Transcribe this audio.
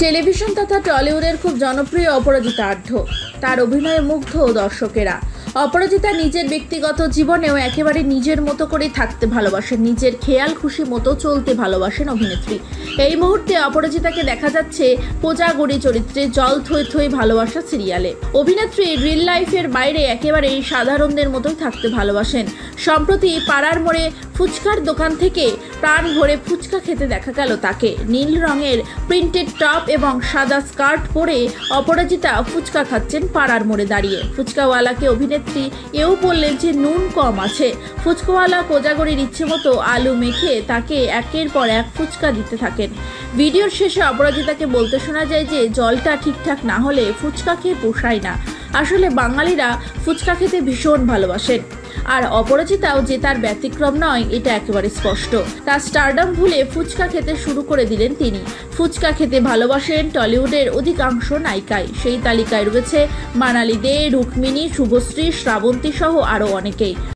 Television তথা টলিউডের খুব জনপ্রিয় অপরাজিতা আঢ্য। তার অভিনয়ে মুগ্ধ দর্শকেরা। অপরাজিতা নিজের ব্যক্তিগত জীবনেও একেবারে নিজের মতো করে থাকতে ভালোবাসেন, নিজের খেয়াল খুশি মতো চলতে ভালোবাসেন অভিনেত্রী। এই মুহূর্তে অপরাজিতাকে দেখা যাচ্ছে কোজাগরি চরিত্রে জল থই থই ভালোবাসা সিরিয়ালে। অভিনেত্রী রিল লাইফের বাইরে একেবারেই সাধারণদের মতোই থাকতে ভালোবাসেন। সম্প্রতি পাড়ার মোড়ে ফুচকার দোকান থেকে প্রাণ ভরে ফুচকা খেতে দেখা গেল তাকে। নীল রঙের প্রিন্টেড টপ এবং সাদা স্কার্ট পরে অপরাজিতা ফুচকা খাচ্ছেন পাড়ার মোড়ে দাঁড়িয়ে। ফুচকাওয়ালাকে অভিনেত্রী এও বললেন যে নুন কম আছে। ফুচকাওয়ালা কোজাগরির ইচ্ছে মতো আলু মেখে তাকে একের পর এক ফুচকা দিতে থাকেন। ভিডিওর শেষে অপরাজিতাকে বলতে শোনা যায় যে জলটা ঠিকঠাক না হলে ফুচকা খেয়ে পোষায় না। আসলে বাঙালিরা ফুচকা খেতে ভীষণ ভালোবাসেন, আর অপরাজিতাও যে তার ব্যতিক্রম নয় এটা একেবারে স্পষ্ট। তার স্টারডাম ভুলে ফুচকা খেতে শুরু করে দিলেন তিনি। ফুচকা খেতে ভালোবাসেন টলিউডের অধিকাংশ নায়িকাই। সেই তালিকায় রয়েছে মানালি দে, রুক্মিণী, শুভশ্রী, শ্রাবন্তী সহ আরও অনেকেই।